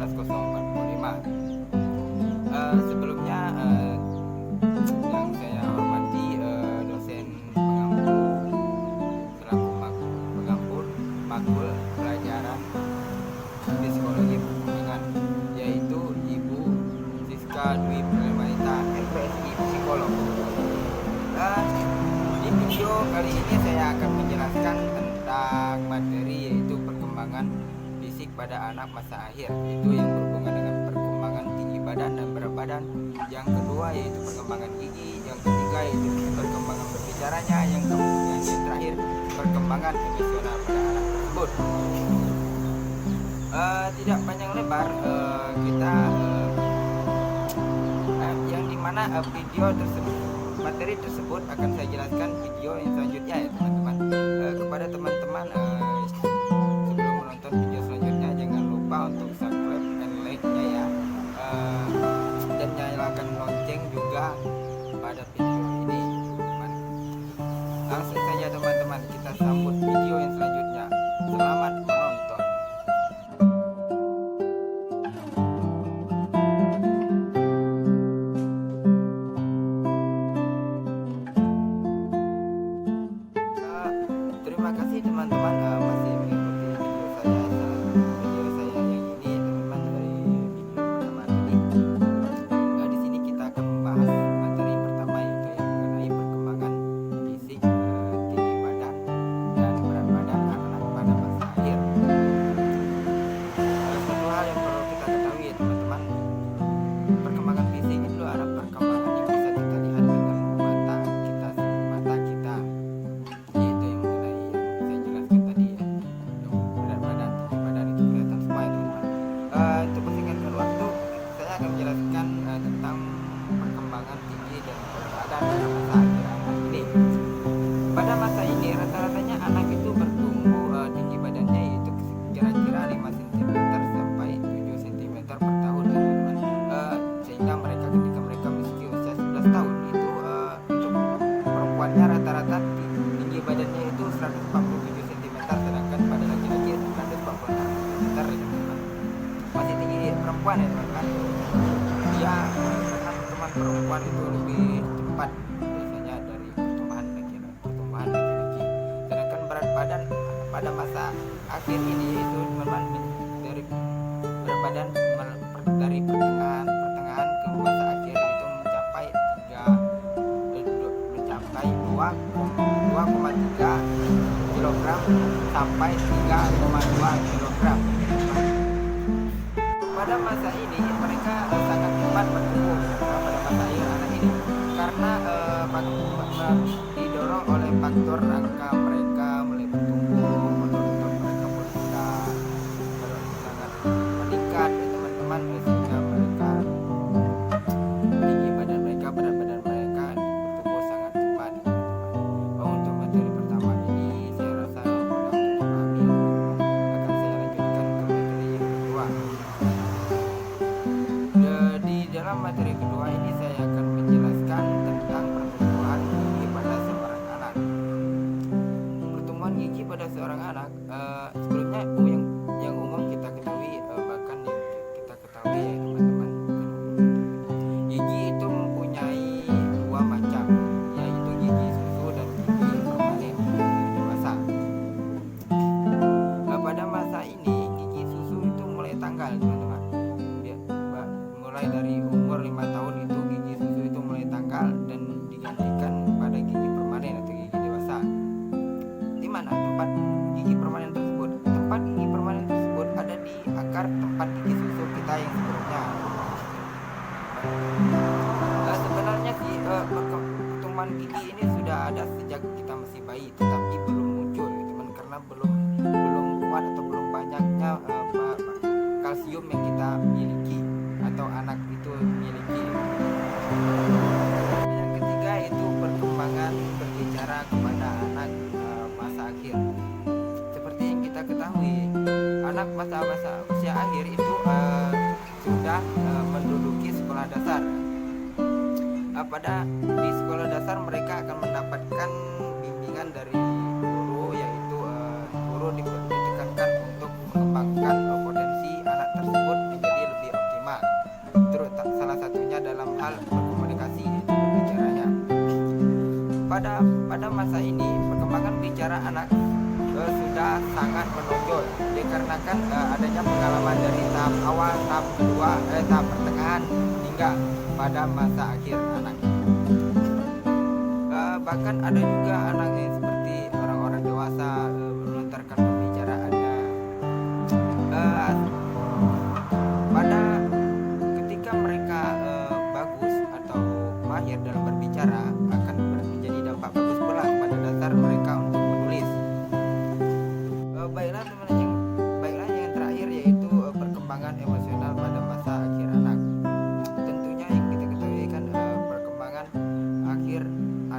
11.045. Sebelumnya yang saya hormati dosen pengampu selaku pengampu makul pelajaran psikologi perkembangan, yaitu Ibu Siska Dwi Premaita, MPSI Psikolog. Di video kali ini saya akan menjelaskan tentang materi yaitu perkembangan fisik pada anak masa akhir, itu yang berhubungan dengan perkembangan tinggi badan dan berat badan. Yang kedua yaitu perkembangan gigi, yang ketiga yaitu perkembangan berbicaranya, yang terakhir perkembangan emosional pada anak tersebut. Tidak panjang lebar, kita yang dimana video tersebut, materi tersebut akan saya jelaskan video yang selanjutnya ya teman-teman. Kepada teman-teman, sebelum menonton video selanjutnya jangan lupa untuk subscribe dan like-nya ya, dan nyalakan lonceng juga pada video ini teman-teman. Langsung saja teman-teman, kita sambut video yang selanjutnya. Selamat menonton. Terima kasih teman-teman masih mengikuti video saya yang ini teman-teman. Dari video pertama tadi, di sini kita akan membahas materi pertama yaitu yang mengenai perkembangan fisik, tinggi badan dan berat badan anak pada masa akhir. Satu hal yang perlu kita ketahui ya teman-teman, perkembangan fisik itu adalah perkembangan yang bisa kita lihat dengan mata kita, yaitu yang mengenai yang saya jelaskan tadi ya, berat badan, tinggi badan itu kelihatan semua ya teman-teman. Untuk persingkatkan waktu, saya akan menjelaskan tentang perkembangan tinggi dan berat badan pada masa akhir anak ini. Pada masa ini rata-ratanya anak itu bertumbuh tinggi badannya yaitu kira-kira 5 cm sampai 7 cm per tahun ya teman-teman. Sehingga ketika mereka memasuki usia 11 tahun itu untuk perempuannya rata-rata tinggi badannya itu 147 cm, sedangkan pada laki-laki 146 cm ya teman-teman. Masih tinggi perempuan ya teman-teman. Ya, karena pertumbuhan perempuan itu lebih cepat biasanya dari pertumbuhan laki-laki. Sedangkan berat badan pada masa akhir ini itu teman-teman dari berat badan dari pertengahan ke masa akhir itu mencapai 2,3 kg sampai 3,2 kg. Pada masa ini mereka sangat cepat bertumbuh pada masa akhir anak ini karena didorong oleh faktor angka mereka mulai bertumbuh, otot mereka pun sudah sangat meningkat ya teman-teman, sehingga mereka tinggi badan mereka, berat badan mereka bertumbuh sangat cepat ya teman-teman. Untuk materi pertama ini saya rasa mudah untuk memahami, akan saya lanjutkan ke materi yang kedua. Di dalam materi kedua ini saya akan menjelaskan tentang pertumbuhan gigi pada seorang anak. Pertumbuhan gigi pada seorang anak, sebelumnya yang umum kita ketahui, bahkan yang kita ketahui ya teman-teman, gigi itu mempunyai dua macam, yaitu gigi susu dan gigi permanen dewasa. Pada masa ini gigi susu itu mulai tanggal teman-teman. Mulai dari umur 5 tahun itu gigi susu itu mulai tanggal dan digantikan pada gigi permanen atau gigi dewasa. Di mana tempat gigi permanen tersebut? Tempat gigi permanen tersebut ada di akar tempat gigi susu kita yang sebelumnya. Sebenarnya sih pertumbuhan gigi ini sudah ada sejak kita masih bayi, tetapi belum muncul teman, karena belum kuat atau belum banyaknya kalsium yang kita miliki atau anak itu miliki. Yang ketiga itu perkembangan berbicara kepada anak masa akhir. Seperti yang kita ketahui, anak masa usia akhir itu sudah menduduki sekolah dasar. Di sekolah dasar mereka akan mendapatkan bimbingan dari guru, yaitu guru ditekankan untuk mengembangkan potensi anak tersebut menjadi salah satunya dalam hal berkomunikasi yaitu berbicaranya. Pada masa ini perkembangan bicara anak sudah sangat menonjol dikarenakan adanya pengalaman dari tahap awal, tahap kedua, tahap pertengahan hingga pada masa akhir anak. Bahkan ada juga anak yang seperti orang-orang dewasa melontarkan pembicaraannya. Pada ketika mereka bagus atau mahir dalam berbicara, akan menjadi dampak bagus pula pada dasar mereka untuk menulis. Baiklah yang terakhir yaitu perkembangan emosional pada masa akhir anak. Tentunya yang kita ketahui kan perkembangan akhir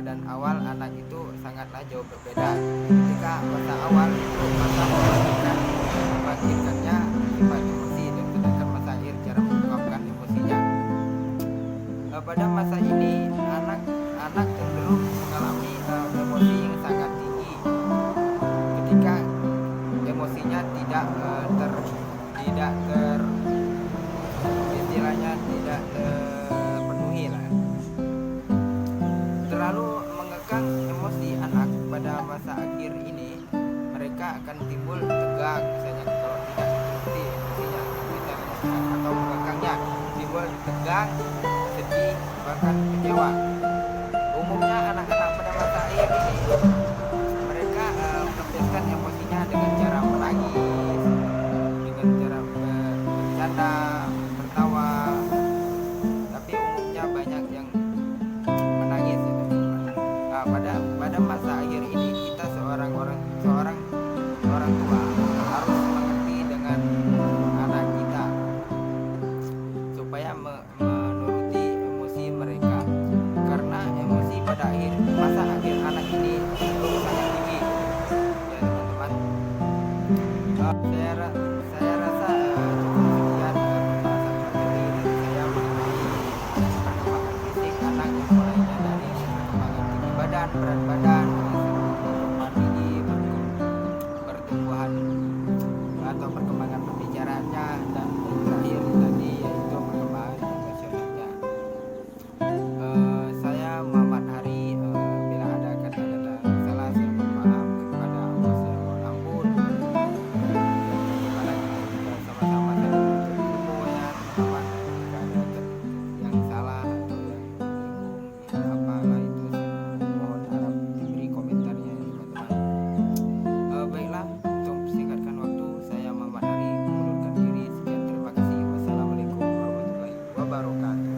dan awal anak itu sangatlah jauh berbeda. Ketika masa awal itu masa membangkitkannya sifat emosi, dan sedangkan masa akhir cara mengungkapkan emosinya. Pada masa ini anak cenderung mengalami emosi yang sangat tinggi ketika emosinya tidak terpenuhi lah. Terlalu mengekang emosi anak pada masa akhir ini, mereka akan timbul tegang misalnya kalau tidak seperti emosinya misalnya, atau mengekangnya timbul tegang, sedih, bahkan kecewa. Umumnya anak-anak pada masa akhir ini mereka melampiaskan emosinya dengan cara menangis, dengan cara bercanda, tertawa, tapi umumnya banyak yang menangis gitu. Pada masa akhir ini kita seorang tua harus mengerti dengan anak kita supaya menuruti emosi mereka, karena emosi pada masa akhir anak ini sangat tinggi ya teman-teman. Saya rasa cukup sekian pembahasan materi dari saya mengenai perkembangan fisik anak, yang mulainya dari perkembangan tinggi badan, berat badan, perkembangan gigi, pertumbuhan atau perkembangan pembicaraannya, dan yang terakhir tadi yaitu perkembangan emosionalnya. Saya Muhammad Hari, bila ada kata-kata salah saya mohon maaf, kepada Allah saya mohon ampun. Jika lagi kita sama-sama saling menuntut ilmu ya teman-teman. Jika ada yang salah atau yang menyinggung apalah itu, mohon harap diberi komentarnya ya teman-teman. Baiklah, untuk singkatkan waktu, saya Muhammad Hari mengundurkan diri. Sekian, terima kasih. Wassalamualaikum warahmatullahi wabarakatuh.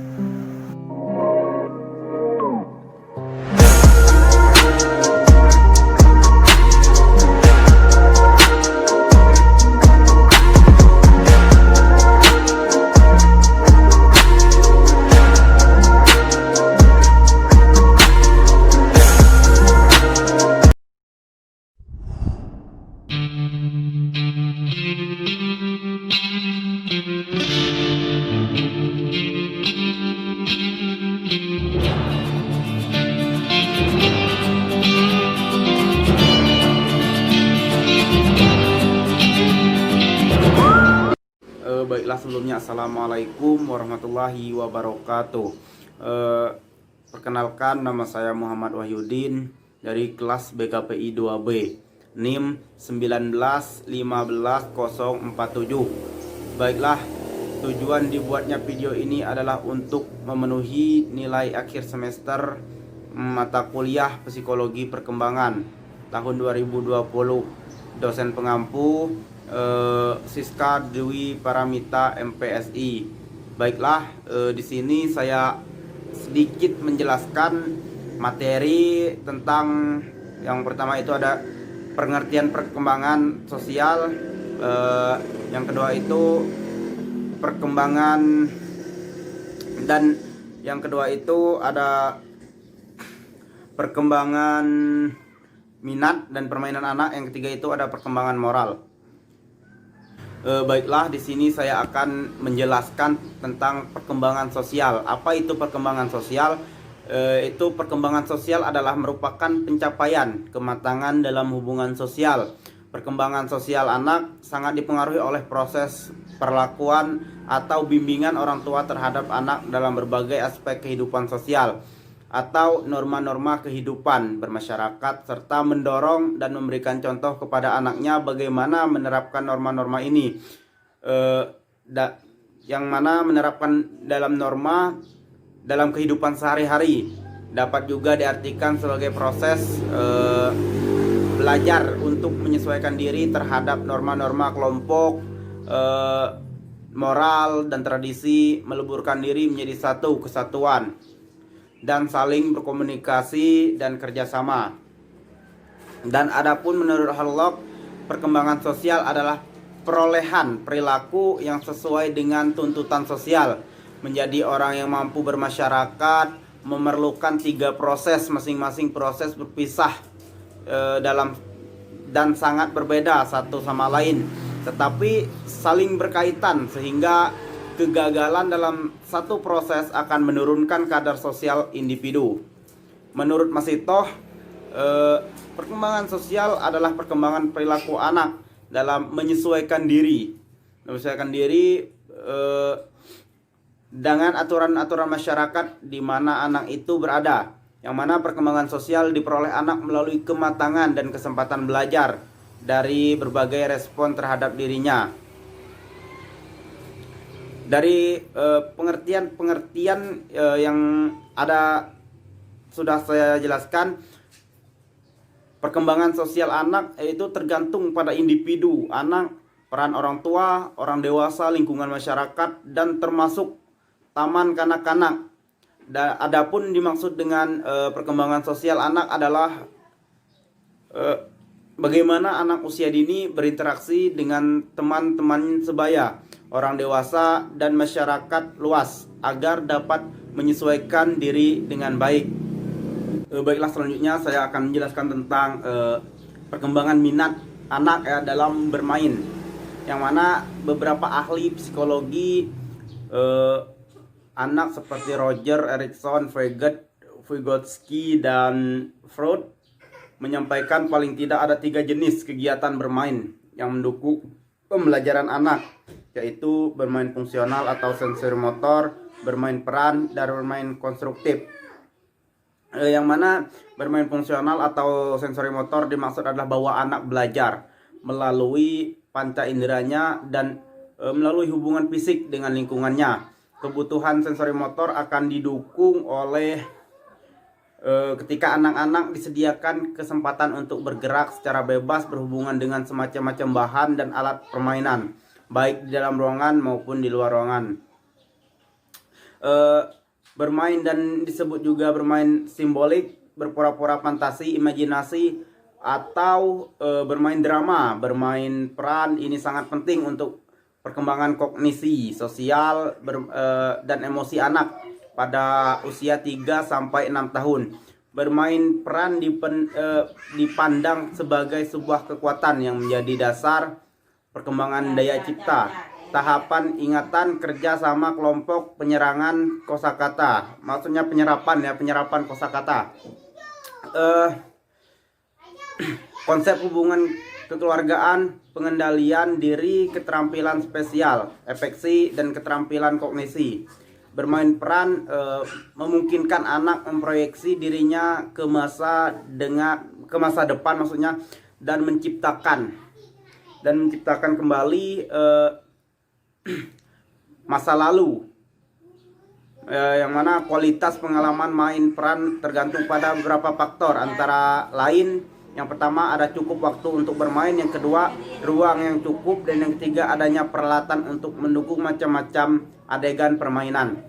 Baiklah, sebelumnya assalamualaikum warahmatullahi wabarakatuh. Perkenalkan, nama saya Muhammad Wahyudin dari kelas BKPI 2B, NIM 1915047. Baiklah, tujuan dibuatnya video ini adalah untuk memenuhi nilai akhir semester mata kuliah Psikologi Perkembangan tahun 2020. Dosen pengampu Siska Dewi Paramita MPSI. Baiklah, di sini saya sedikit menjelaskan materi tentang yang pertama itu ada pengertian perkembangan sosial, yang kedua itu perkembangan, dan yang kedua itu ada perkembangan minat dan permainan anak, yang ketiga itu ada perkembangan moral. Baiklah, di sini saya akan menjelaskan tentang perkembangan sosial. Apa itu perkembangan sosial? Itu perkembangan sosial adalah merupakan pencapaian kematangan dalam hubungan sosial. Perkembangan sosial anak sangat dipengaruhi oleh proses perlakuan atau bimbingan orang tua terhadap anak dalam berbagai aspek kehidupan sosial atau norma-norma kehidupan bermasyarakat, serta mendorong dan memberikan contoh kepada anaknya bagaimana menerapkan norma-norma ini, yang mana menerapkan dalam norma dalam kehidupan sehari-hari. Dapat juga diartikan sebagai proses belajar untuk menyesuaikan diri terhadap norma-norma kelompok, moral dan tradisi, meleburkan diri menjadi satu kesatuan, dan saling berkomunikasi dan kerjasama. Dan adapun menurut Harlock, perkembangan sosial adalah perolehan perilaku yang sesuai dengan tuntutan sosial. Menjadi orang yang mampu bermasyarakat memerlukan 3 proses, masing-masing proses berpisah dalam dan sangat berbeda satu sama lain, tetapi saling berkaitan, sehingga kegagalan dalam satu proses akan menurunkan kadar sosial individu. Menurut Masitoh, perkembangan sosial adalah perkembangan perilaku anak dalam menyesuaikan diri dengan aturan-aturan masyarakat di mana anak itu berada, yang mana perkembangan sosial diperoleh anak melalui kematangan dan kesempatan belajar dari berbagai respon terhadap dirinya. Dari pengertian yang ada sudah saya jelaskan, perkembangan sosial anak itu tergantung pada individu, anak, peran orang tua, orang dewasa, lingkungan masyarakat, dan termasuk taman kanak-kanak. Adapun dimaksud dengan perkembangan sosial anak adalah bagaimana anak usia dini berinteraksi dengan teman-teman sebaya, orang dewasa, dan masyarakat luas agar dapat menyesuaikan diri dengan baik. Baiklah, selanjutnya saya akan menjelaskan tentang perkembangan minat anak dalam bermain, yang mana beberapa ahli psikologi anak seperti Roger Erikson, Vygotsky, dan Freud menyampaikan paling tidak ada 3 jenis kegiatan bermain yang mendukung pembelajaran anak, yaitu bermain fungsional atau sensorimotor, bermain peran, dan bermain konstruktif. Yang mana bermain fungsional atau sensorimotor dimaksud adalah bahwa anak belajar melalui panca inderanya dan melalui hubungan fisik dengan lingkungannya. Kebutuhan sensorimotor akan didukung oleh ketika anak-anak disediakan kesempatan untuk bergerak secara bebas berhubungan dengan semacam-macam bahan dan alat permainan, baik di dalam ruangan maupun di luar ruangan. Bermain dan disebut juga bermain simbolik, berpura-pura fantasi, imajinasi, atau bermain drama, bermain peran. Ini sangat penting untuk perkembangan kognisi, sosial, dan emosi anak pada usia 3-6 tahun. Bermain peran dipandang sebagai sebuah kekuatan yang menjadi dasar perkembangan daya cipta, tahapan ingatan, kerja sama kelompok, penyerangan kosakata. Maksudnya penyerapan kosakata. Konsep hubungan kekeluargaan, pengendalian diri, keterampilan spesial, afeksi, dan keterampilan kognisi. Bermain peran memungkinkan anak memproyeksi dirinya ke masa depan, maksudnya, dan menciptakan kembali masa lalu, yang mana kualitas pengalaman main peran tergantung pada beberapa faktor, antara lain yang pertama ada cukup waktu untuk bermain, yang kedua ruang yang cukup, dan yang ketiga adanya peralatan untuk mendukung macam-macam adegan permainan.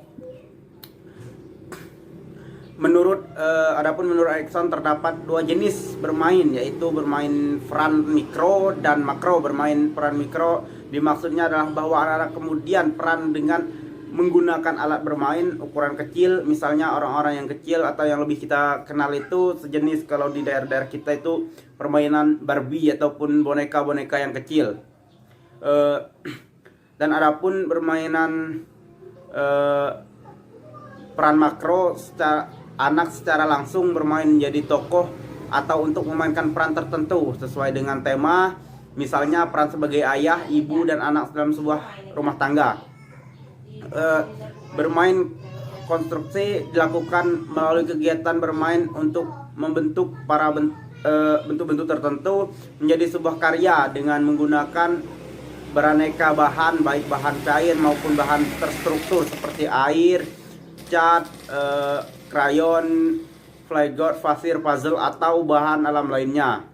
Adapun menurut Erikson terdapat 2 jenis bermain, yaitu bermain peran mikro dan makro. Bermain peran mikro dimaksudnya adalah bahwa anak-anak kemudian peran dengan menggunakan alat bermain ukuran kecil, misalnya orang-orang yang kecil atau yang lebih kita kenal itu sejenis, kalau di daerah-daerah kita itu permainan Barbie ataupun boneka-boneka yang kecil. Dan adapun bermainan peran makro, anak secara langsung bermain menjadi tokoh atau untuk memainkan peran tertentu sesuai dengan tema Misalnya peran sebagai ayah, ibu, dan anak dalam sebuah rumah tangga. Bermain konstruksi dilakukan melalui kegiatan bermain untuk membentuk bentuk-bentuk tertentu menjadi sebuah karya dengan menggunakan beraneka bahan, baik bahan cair maupun bahan terstruktur seperti air, cat, krayon, flygord, pasir, puzzle, atau bahan alam lainnya.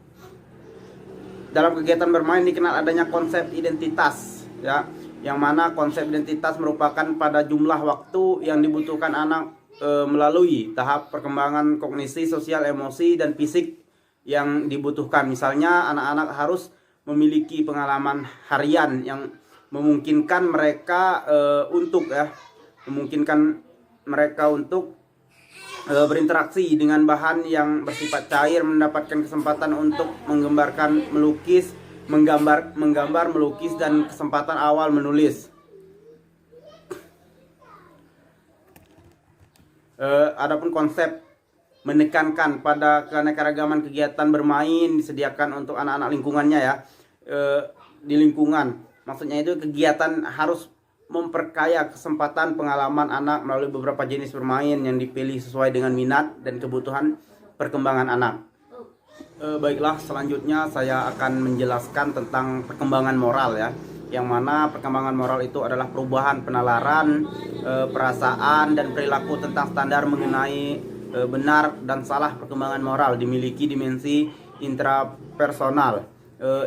Dalam kegiatan bermain dikenal adanya konsep identitas, ya, yang mana konsep identitas merupakan pada jumlah waktu yang dibutuhkan anak melalui tahap perkembangan kognisi, sosial, emosi, dan fisik yang dibutuhkan. Misalnya anak-anak harus memiliki pengalaman harian yang memungkinkan mereka untuk berinteraksi dengan bahan yang bersifat cair, mendapatkan kesempatan untuk menggambar, melukis, dan kesempatan awal menulis. Adapun konsep menekankan pada keanekaragaman kegiatan bermain disediakan untuk anak-anak lingkungannya, ya, di lingkungan. Maksudnya itu kegiatan harus memperkaya kesempatan pengalaman anak melalui beberapa jenis bermain yang dipilih sesuai dengan minat dan kebutuhan perkembangan anak. Baiklah, selanjutnya saya akan menjelaskan tentang perkembangan moral, ya, yang mana perkembangan moral itu adalah perubahan penalaran, perasaan, dan perilaku tentang standar mengenai benar dan salah. Perkembangan moral dimiliki dimensi intrapersonal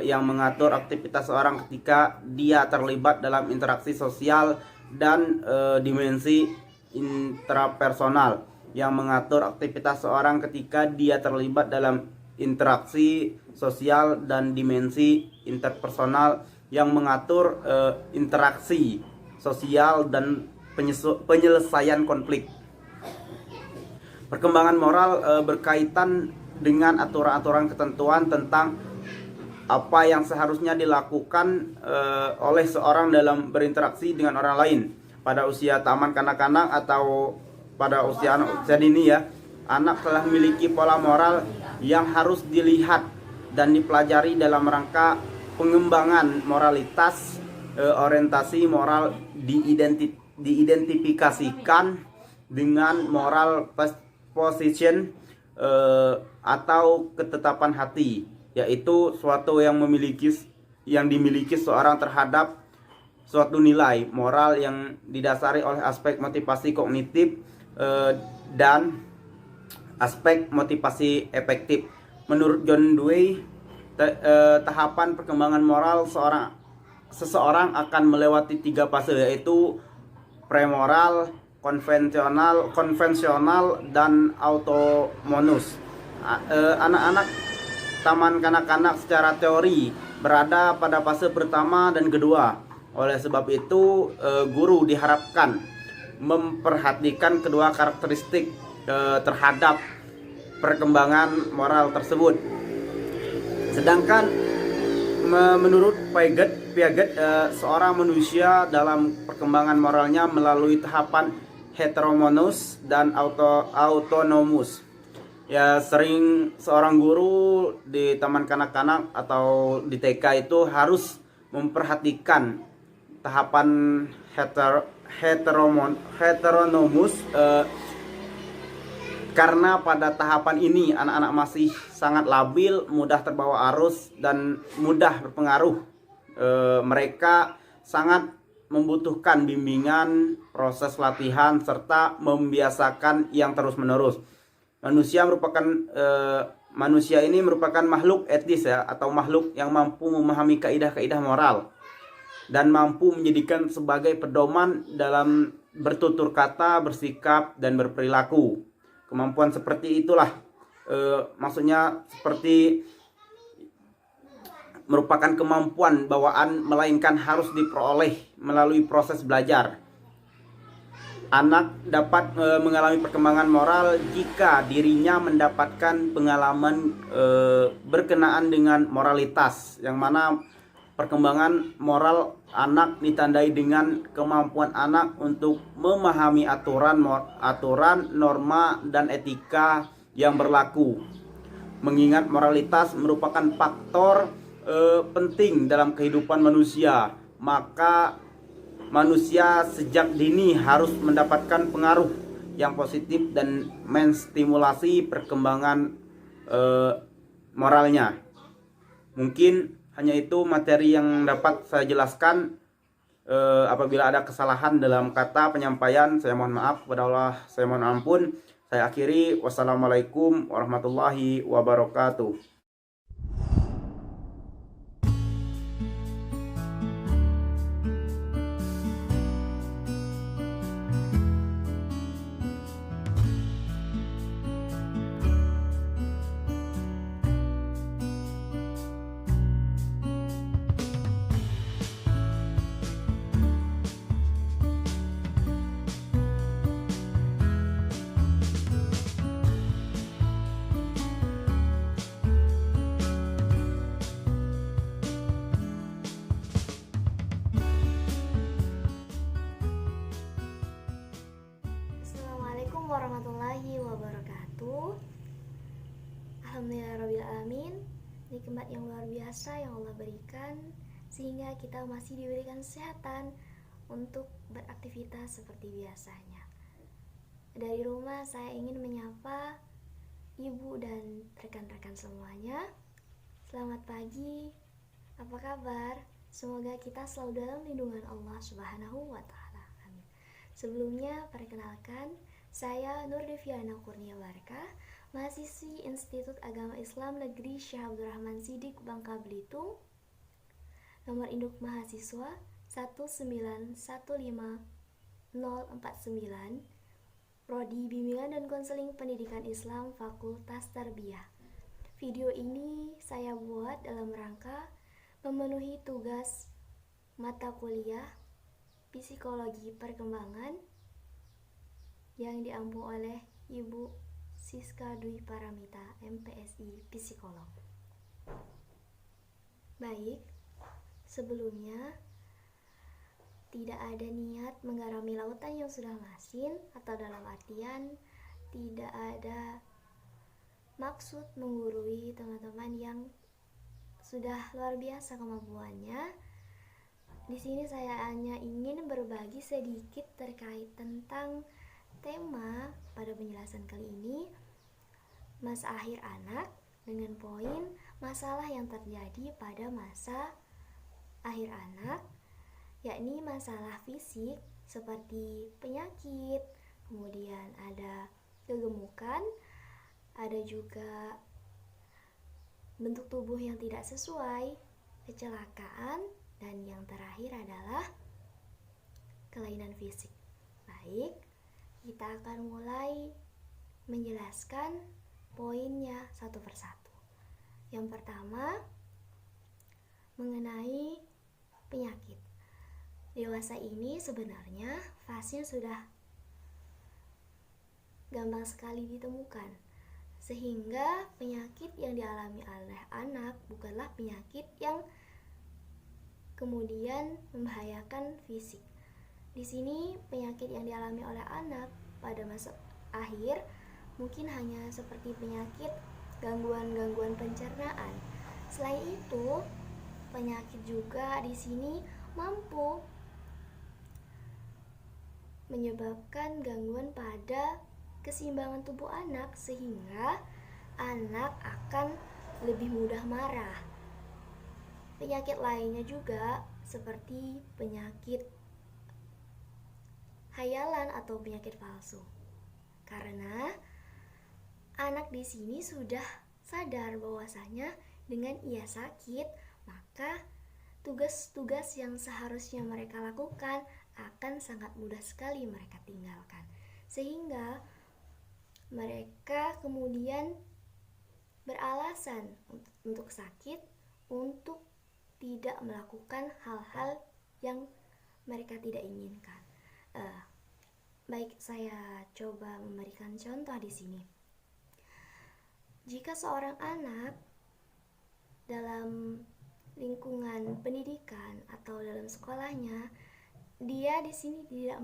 yang mengatur aktivitas seorang ketika dia terlibat dalam interaksi sosial, dan dimensi intrapersonal yang mengatur aktivitas seorang ketika dia terlibat dalam interaksi sosial, dan dimensi interpersonal yang mengatur interaksi sosial dan penyelesaian konflik. Perkembangan moral berkaitan dengan aturan-aturan ketentuan tentang apa yang seharusnya dilakukan oleh seorang dalam berinteraksi dengan orang lain. Pada usia taman kanak-kanak atau pada usia dini, ya, anak telah memiliki pola moral yang harus dilihat dan dipelajari dalam rangka pengembangan moralitas. Orientasi moral diidentifikasikan dengan moral position atau ketetapan hati, yaitu suatu yang dimiliki seorang terhadap suatu nilai moral yang didasari oleh aspek motivasi kognitif dan aspek motivasi efektif. Menurut John Dewey, tahapan perkembangan moral seseorang akan melewati 3 fase, yaitu premoral, konvensional, dan autonomous. Anak-anak taman kanak-kanak secara teori berada pada fase pertama dan kedua. Oleh sebab itu, guru diharapkan memperhatikan kedua karakteristik terhadap perkembangan moral tersebut. Sedangkan menurut Piaget, seorang manusia dalam perkembangan moralnya melalui tahapan heteronomous dan autonomous. Ya, sering seorang guru di taman kanak-kanak atau di TK itu harus memperhatikan tahapan heteronomous karena pada tahapan ini anak-anak masih sangat labil, mudah terbawa arus, dan mudah berpengaruh. Mereka sangat membutuhkan bimbingan, proses latihan, serta membiasakan yang terus-menerus. Manusia ini merupakan makhluk etis, ya, atau makhluk yang mampu memahami kaidah-kaidah moral dan mampu menjadikan sebagai pedoman dalam bertutur kata, bersikap, dan berperilaku. Kemampuan seperti itulah maksudnya seperti merupakan kemampuan bawaan, melainkan harus diperoleh melalui proses belajar. Anak dapat mengalami perkembangan moral jika dirinya mendapatkan pengalaman berkenaan dengan moralitas, yang mana perkembangan moral anak ditandai dengan kemampuan anak untuk memahami aturan, norma, dan etika yang berlaku. Mengingat moralitas merupakan faktor penting dalam kehidupan manusia. Maka manusia sejak dini harus mendapatkan pengaruh yang positif dan menstimulasi perkembangan moralnya. Mungkin hanya itu materi yang dapat saya jelaskan. Apabila ada kesalahan dalam kata penyampaian, saya mohon maaf kepada Allah, saya mohon ampun. Saya akhiri, wassalamualaikum warahmatullahi wabarakatuh. Assalamualaikum warahmatullahi wabarakatuh. Alhamdulillahirrabbilalamin. Nikmat yang luar biasa yang Allah berikan sehingga kita masih diberikan kesehatan untuk beraktivitas seperti biasanya. Dari rumah saya ingin menyapa ibu dan rekan-rekan semuanya. Selamat pagi, apa kabar? Semoga kita selalu dalam lindungan Allah Subhanahu wa Ta'ala. Amin. Sebelumnya, perkenalkan, saya Nur Deviana Kurnia Barkah, mahasiswi Institut Agama Islam Negeri Syekh Abdul Rahman Sidik, Bangka Belitung. Nomor induk mahasiswa 1915049, Prodi Bimbingan dan Konseling Pendidikan Islam Fakultas Tarbiyah. Video ini saya buat dalam rangka memenuhi tugas mata kuliah Psikologi Perkembangan yang diampu oleh Ibu Siska Dwi Paramita, MPSI Psikolog. Baik, sebelumnya tidak ada niat menggarami lautan yang sudah masin, atau dalam artian tidak ada maksud menggurui teman-teman yang sudah luar biasa kemampuannya. Di sini saya hanya ingin berbagi sedikit terkait tentang tema pada penjelasan kali ini, masa akhir anak, dengan poin masalah yang terjadi pada masa akhir anak, yakni masalah fisik seperti penyakit, kemudian ada kegemukan, ada juga bentuk tubuh yang tidak sesuai, kecelakaan, dan yang terakhir adalah kelainan fisik. Baik, kita akan mulai menjelaskan poinnya satu persatu. Yang pertama, mengenai penyakit. Dewasa ini sebenarnya vaksin sudah gampang sekali ditemukan, sehingga penyakit yang dialami oleh anak bukanlah penyakit yang kemudian membahayakan fisik. Di sini penyakit yang dialami oleh anak pada masa akhir mungkin hanya seperti penyakit gangguan-gangguan pencernaan. Selain itu, penyakit juga di sini mampu menyebabkan gangguan pada keseimbangan tubuh anak, sehingga anak akan lebih mudah marah. Penyakit lainnya juga seperti penyakit hayalan atau penyakit palsu. Karena anak di sini sudah sadar bahwasanya dengan ia sakit, maka tugas-tugas yang seharusnya mereka lakukan akan sangat mudah sekali mereka tinggalkan. Sehingga mereka kemudian beralasan untuk sakit, untuk tidak melakukan hal-hal yang mereka tidak inginkan. Baik, saya coba memberikan contoh di sini. Jika seorang anak dalam lingkungan pendidikan atau dalam sekolahnya, dia di sini tidak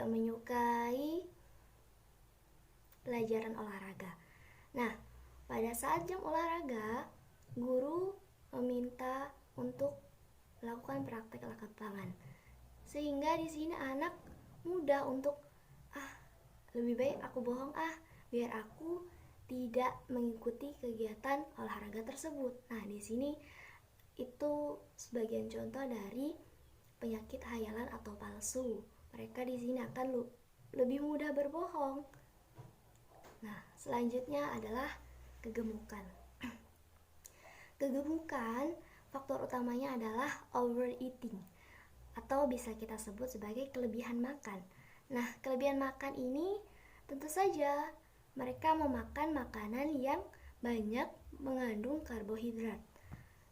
menyukai pelajaran olahraga. Nah, Pada saat jam olahraga, guru meminta untuk melakukan praktek lapangan. Sehingga di sini anak mudah untuk lebih baik aku bohong biar aku tidak mengikuti kegiatan olahraga tersebut. Nah, di sini itu sebagian contoh dari penyakit hayalan atau palsu. Mereka di sini akan lebih mudah berbohong. Nah, selanjutnya adalah kegemukan. Kegemukan, faktor utamanya adalah overeating atau bisa kita sebut sebagai kelebihan makan. Nah, kelebihan makan ini tentu saja mereka memakan makanan yang banyak mengandung karbohidrat.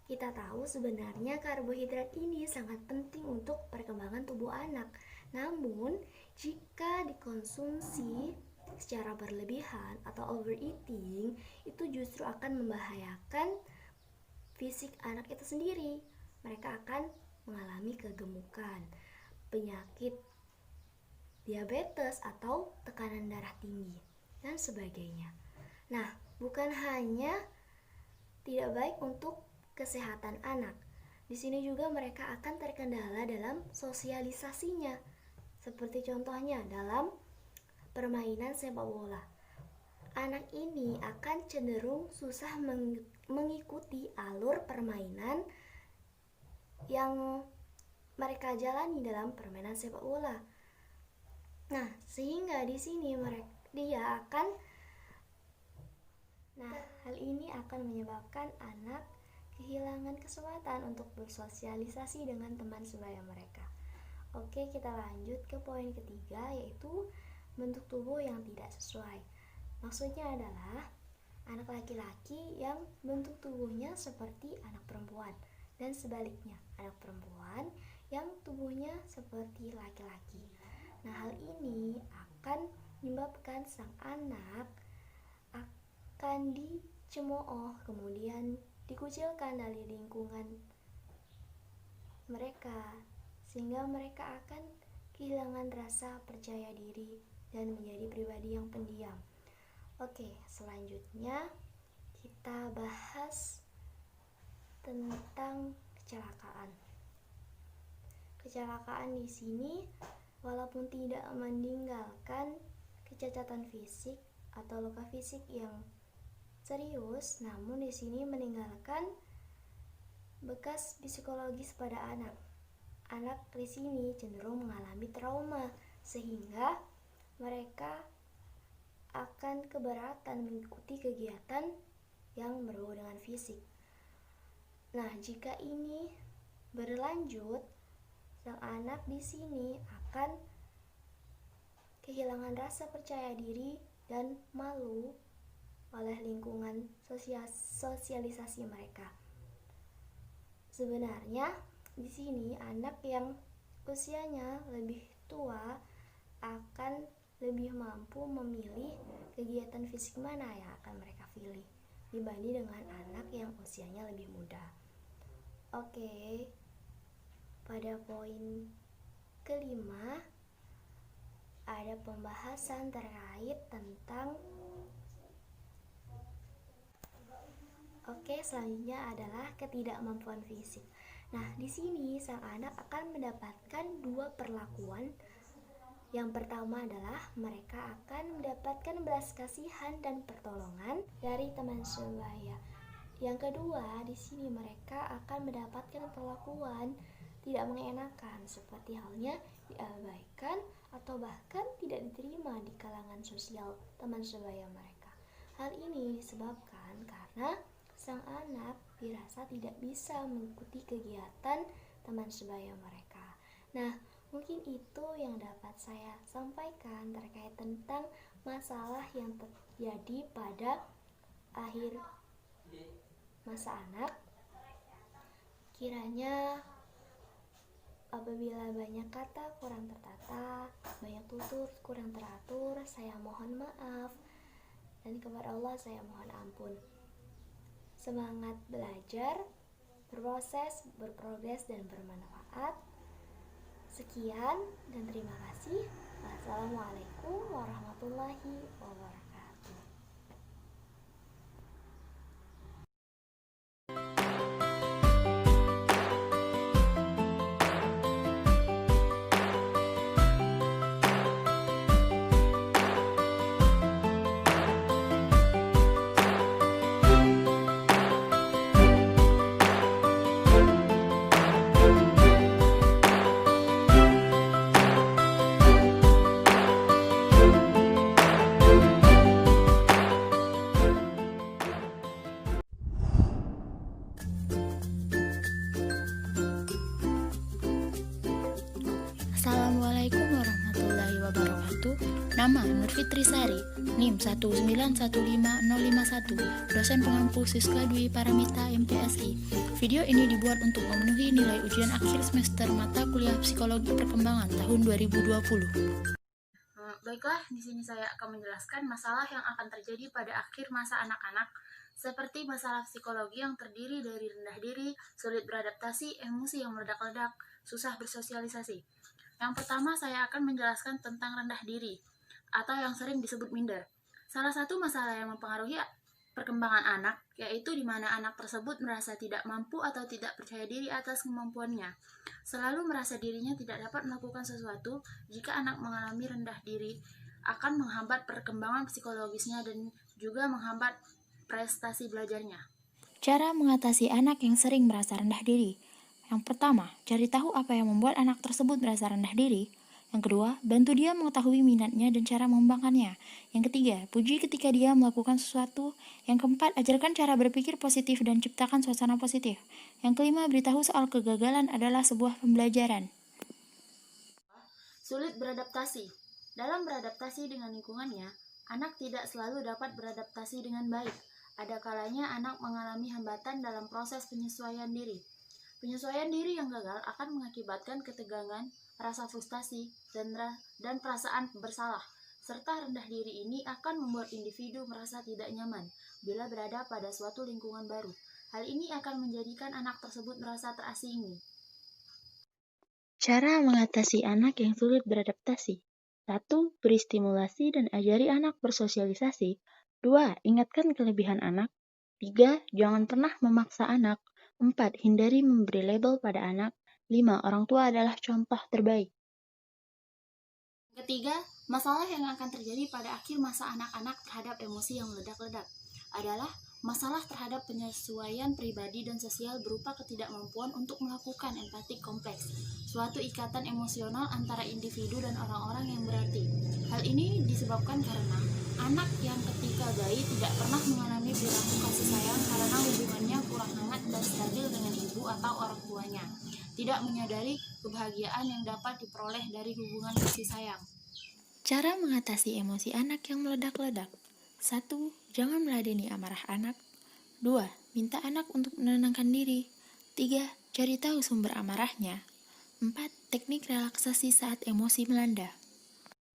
Kita tahu sebenarnya karbohidrat ini sangat penting untuk perkembangan tubuh anak. Namun, jika dikonsumsi secara berlebihan atau overeating, itu justru akan membahayakan fisik anak itu sendiri. Mereka akan mengalami kegemukan, penyakit diabetes atau tekanan darah tinggi, dan sebagainya. Nah, bukan hanya tidak baik untuk kesehatan anak, di sini juga mereka akan terkendala dalam sosialisasinya. Seperti contohnya dalam permainan sepak bola. Anak ini akan cenderung susah mengikuti alur permainan yang mereka jalani dalam permainan sepak bola. Nah, sehingga di sini hal ini akan menyebabkan anak kehilangan kesempatan untuk bersosialisasi dengan teman sebaya mereka. Oke, kita lanjut ke poin ketiga, yaitu bentuk tubuh yang tidak sesuai. Maksudnya adalah anak laki-laki yang bentuk tubuhnya seperti anak perempuan, dan sebaliknya, anak perempuan yang tubuhnya seperti laki-laki. Nah, hal ini akan menyebabkan sang anak akan dicemooh, kemudian dikucilkan dari lingkungan mereka, sehingga mereka akan kehilangan rasa percaya diri dan menjadi pribadi yang pendiam. Oke, selanjutnya kita bahas tentang kecelakaan. Kecelakaan di sini walaupun tidak meninggalkan kecacatan fisik atau luka fisik yang serius, namun di sini meninggalkan bekas psikologis pada anak. Anak di sini cenderung mengalami trauma, sehingga mereka akan keberatan mengikuti kegiatan yang berbau dengan fisik. Nah, jika ini berlanjut, sang anak di sini akan kehilangan rasa percaya diri dan malu oleh lingkungan sosialisasi mereka. Sebenarnya di sini anak yang usianya lebih tua akan lebih mampu memilih kegiatan fisik mana yang akan mereka pilih dibanding dengan anak yang usianya lebih muda. Oke, pada poin kelima ada pembahasan terkait tentang selanjutnya adalah ketidakmampuan fisik. Nah, di sini sang anak akan mendapatkan dua perlakuan. Yang pertama adalah mereka akan mendapatkan belas kasihan dan pertolongan dari teman sebaya. Yang kedua, di sini mereka akan mendapatkan perlakuan tidak mengenakan, seperti halnya diabaikan atau bahkan tidak diterima di kalangan sosial teman sebaya mereka. Hal ini disebabkan karena sang anak dirasa tidak bisa mengikuti kegiatan teman sebaya mereka. Nah, mungkin itu yang dapat saya sampaikan terkait tentang masalah yang terjadi pada akhir masa anak. Kiranya apabila banyak kata kurang tertata, banyak tutur kurang teratur, saya mohon maaf, dan kepada Allah saya mohon ampun. Semangat belajar, berproses, berprogres, dan bermanfaat. Sekian dan terima kasih. Wassalamualaikum warahmatullahi wabarakatuh. Nama Nurfitri Sari, NIM 1915051, dosen pengampu Siswa Dwi Paramita MPSI. Video ini dibuat untuk memenuhi nilai ujian akhir semester mata kuliah Psikologi Perkembangan tahun 2020. Baiklah, di sini saya akan menjelaskan masalah yang akan terjadi pada akhir masa anak-anak, seperti masalah psikologi yang terdiri dari rendah diri, sulit beradaptasi, emosi yang meledak-ledak, susah bersosialisasi. Yang pertama, saya akan menjelaskan tentang rendah diri, atau yang sering disebut minder. Salah satu masalah yang mempengaruhi perkembangan anak, yaitu di mana anak tersebut merasa tidak mampu atau tidak percaya diri atas kemampuannya. Selalu merasa dirinya tidak dapat melakukan sesuatu. Jika anak mengalami rendah diri, akan menghambat perkembangan psikologisnya dan juga menghambat prestasi belajarnya. Cara mengatasi anak yang sering merasa rendah diri. Yang pertama, cari tahu apa yang membuat anak tersebut merasa rendah diri. Yang kedua, bantu dia mengetahui minatnya dan cara mengembangkannya. Yang ketiga, puji ketika dia melakukan sesuatu. Yang keempat, ajarkan cara berpikir positif dan ciptakan suasana positif. Yang kelima, beritahu soal kegagalan adalah sebuah pembelajaran. Sulit beradaptasi. Dalam beradaptasi dengan lingkungannya, anak tidak selalu dapat beradaptasi dengan baik. Ada kalanya anak mengalami hambatan dalam proses penyesuaian diri. Penyesuaian diri yang gagal akan mengakibatkan ketegangan, rasa frustasi, dan perasaan bersalah, serta rendah diri ini akan membuat individu merasa tidak nyaman bila berada pada suatu lingkungan baru. Hal ini akan menjadikan anak tersebut merasa terasingi. Cara mengatasi anak yang sulit beradaptasi. 1. Beri stimulasi dan ajari anak bersosialisasi. 2. Ingatkan kelebihan anak. 3. Jangan pernah memaksa anak. 4. Hindari memberi label pada anak. 5. Orang tua adalah contoh terbaik. Ketiga, masalah yang akan terjadi pada akhir masa anak-anak terhadap emosi yang meledak-ledak adalah masalah terhadap penyesuaian pribadi dan sosial berupa ketidakmampuan untuk melakukan empati kompleks, suatu ikatan emosional antara individu dan orang-orang yang berarti. Hal ini disebabkan karena anak yang ketika bayi tidak pernah mengalami perilaku kasih sayang karena hubungannya kurang hangat dan stabil dengan ibu atau orang tuanya, tidak menyadari kebahagiaan yang dapat diperoleh dari hubungan kasih sayang. Cara mengatasi emosi anak yang meledak-ledak. 1. Jangan meladeni amarah anak. 2. Minta anak untuk menenangkan diri. 3. Cari tahu sumber amarahnya. 4. Teknik relaksasi saat emosi melanda.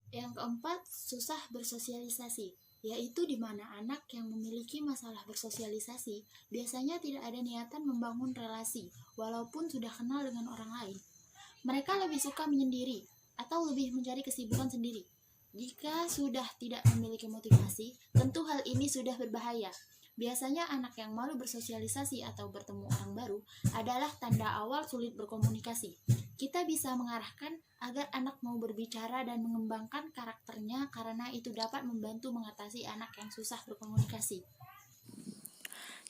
Yang keempat, susah bersosialisasi, yaitu di mana anak yang memiliki masalah bersosialisasi biasanya tidak ada niatan membangun relasi, walaupun sudah kenal dengan orang lain. Mereka lebih suka menyendiri atau lebih mencari kesibukan sendiri. Jika sudah tidak memiliki motivasi, tentu hal ini sudah berbahaya. Biasanya anak yang malu bersosialisasi atau bertemu orang baru adalah tanda awal sulit berkomunikasi. Kita bisa mengarahkan agar anak mau berbicara dan mengembangkan karakternya karena itu dapat membantu mengatasi anak yang susah berkomunikasi.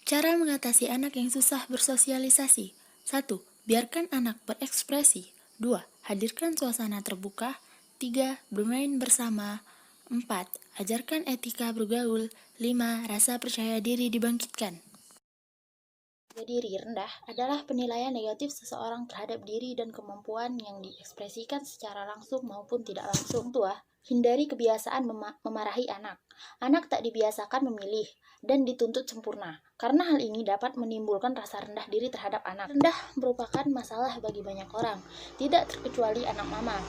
Cara mengatasi anak yang susah bersosialisasi. 1. Biarkan anak berekspresi. 2. Hadirkan suasana terbuka. 3. Bermain bersama. 4. Ajarkan etika bergaul. 5. Rasa percaya diri dibangkitkan. Diri rendah adalah penilaian negatif seseorang terhadap diri dan kemampuan yang diekspresikan secara langsung maupun tidak langsung. Hindari kebiasaan memarahi anak. Anak tak dibiasakan memilih dan dituntut sempurna, karena hal ini dapat menimbulkan rasa rendah diri terhadap anak. Rendah merupakan masalah bagi banyak orang, tidak terkecuali anak mama,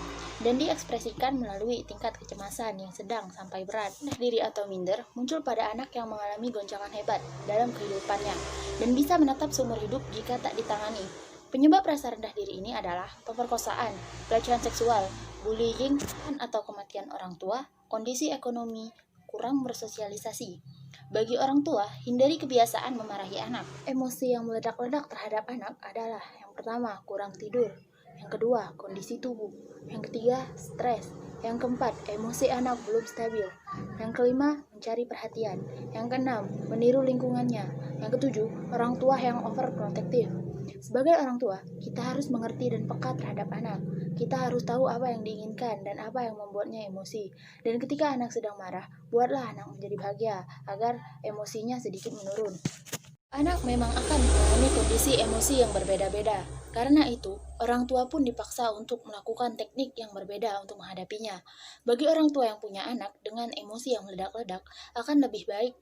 dan diekspresikan melalui tingkat kecemasan yang sedang sampai berat. Rendah diri atau minder muncul pada anak yang mengalami goncangan hebat dalam kehidupannya, dan bisa menetap seumur hidup jika tak ditangani. Penyebab rasa rendah diri ini adalah pemerkosaan, pelecehan seksual, bullying, atau kematian orang tua, kondisi ekonomi, kurang bersosialisasi. Bagi orang tua, hindari kebiasaan memarahi anak. Emosi yang meledak-ledak terhadap anak adalah yang pertama, kurang tidur. Yang kedua, kondisi tubuh. Yang ketiga, stres. Yang keempat, emosi anak belum stabil. Yang kelima, mencari perhatian. Yang keenam, meniru lingkungannya. Yang ketujuh, orang tua yang overprotective. Sebagai orang tua, kita harus mengerti dan peka terhadap anak. Kita harus tahu apa yang diinginkan dan apa yang membuatnya emosi. Dan ketika anak sedang marah, buatlah anak menjadi bahagia agar emosinya sedikit menurun. Anak memang akan mengalami kondisi emosi yang berbeda-beda. Karena itu, orang tua pun dipaksa untuk melakukan teknik yang berbeda untuk menghadapinya. Bagi orang tua yang punya anak dengan emosi yang meledak-ledak, akan lebih baik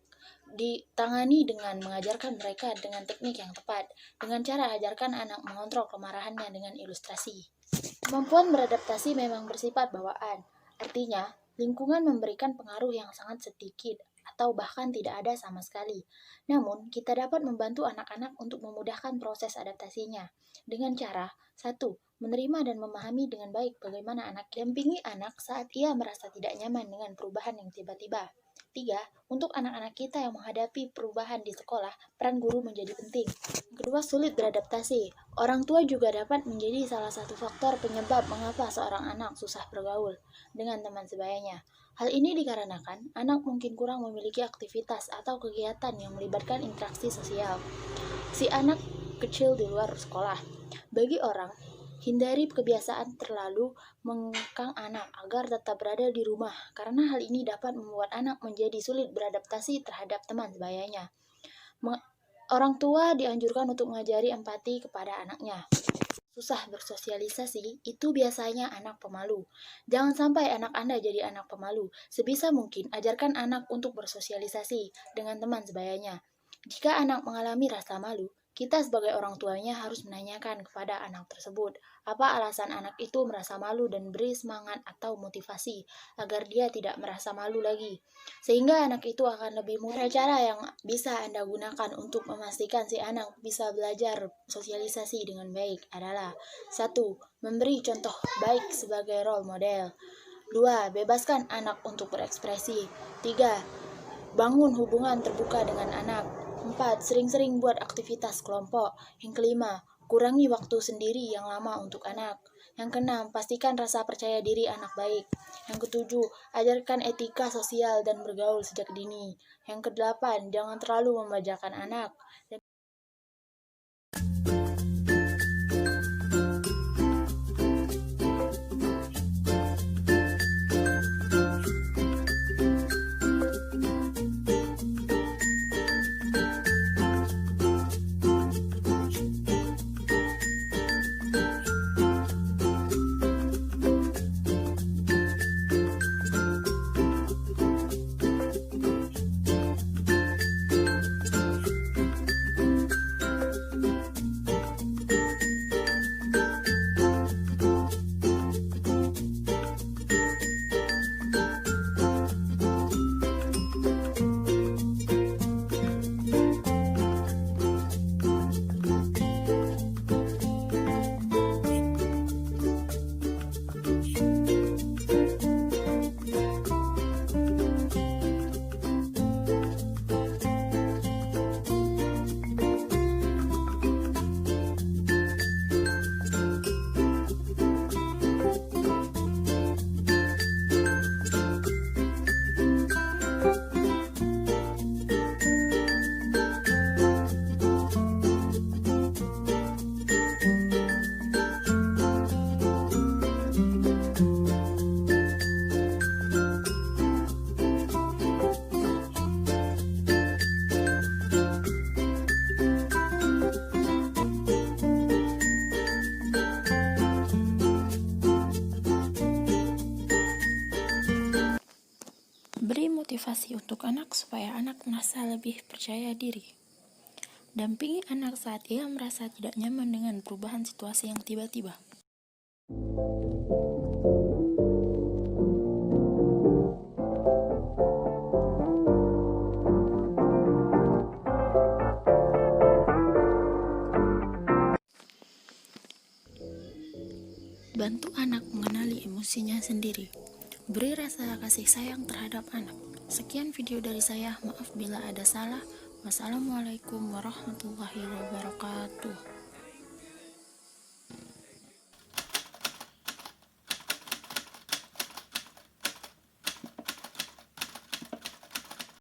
ditangani dengan mengajarkan mereka dengan teknik yang tepat, dengan cara ajarkan anak mengontrol kemarahannya dengan ilustrasi. Kemampuan beradaptasi memang bersifat bawaan, artinya lingkungan memberikan pengaruh yang sangat sedikit atau bahkan tidak ada sama sekali. Namun, kita dapat membantu anak-anak untuk memudahkan proses adaptasinya dengan cara 1. Menerima dan memahami dengan baik bagaimana anak dampingi anak saat ia merasa tidak nyaman dengan perubahan yang tiba-tiba. 3. Untuk anak-anak kita yang menghadapi perubahan di sekolah, peran guru menjadi penting. Kedua, sulit beradaptasi. Orang tua juga dapat menjadi salah satu faktor penyebab mengapa seorang anak susah bergaul dengan teman sebayanya. Hal ini dikarenakan anak mungkin kurang memiliki aktivitas atau kegiatan yang melibatkan interaksi sosial. Si anak kecil di luar sekolah. Bagi orang, hindari kebiasaan terlalu mengekang anak agar tetap berada di rumah, karena hal ini dapat membuat anak menjadi sulit beradaptasi terhadap teman sebayanya. Orang tua dianjurkan untuk mengajari empati kepada anaknya. Susah bersosialisasi, itu biasanya anak pemalu. Jangan sampai anak Anda jadi anak pemalu. Sebisa mungkin, ajarkan anak untuk bersosialisasi dengan teman sebayanya. Jika anak mengalami rasa malu, kita sebagai orang tuanya harus menanyakan kepada anak tersebut, apa alasan anak itu merasa malu dan beri semangat atau motivasi agar dia tidak merasa malu lagi. Sehingga anak itu akan lebih mudah. Cara yang bisa Anda gunakan untuk memastikan si anak bisa belajar sosialisasi dengan baik adalah 1. Memberi contoh baik sebagai role model. 2. Bebaskan anak untuk berekspresi. 3. Bangun hubungan terbuka dengan anak. 4. Sering-sering buat aktivitas kelompok. Yang kelima, kurangi waktu sendiri yang lama untuk anak. Yang keenam, pastikan rasa percaya diri anak baik. Yang ketujuh, ajarkan etika sosial dan bergaul sejak dini. Yang kedelapan, jangan terlalu membajakan anak. Beri motivasi untuk anak supaya anak merasa lebih percaya diri. Dampingi anak saat ia merasa tidak nyaman dengan perubahan situasi yang tiba-tiba. Bantu anak mengenali emosinya sendiri. Beri rasa kasih sayang terhadap anak. Sekian video dari saya, maaf bila ada salah. Wassalamualaikum warahmatullahi wabarakatuh.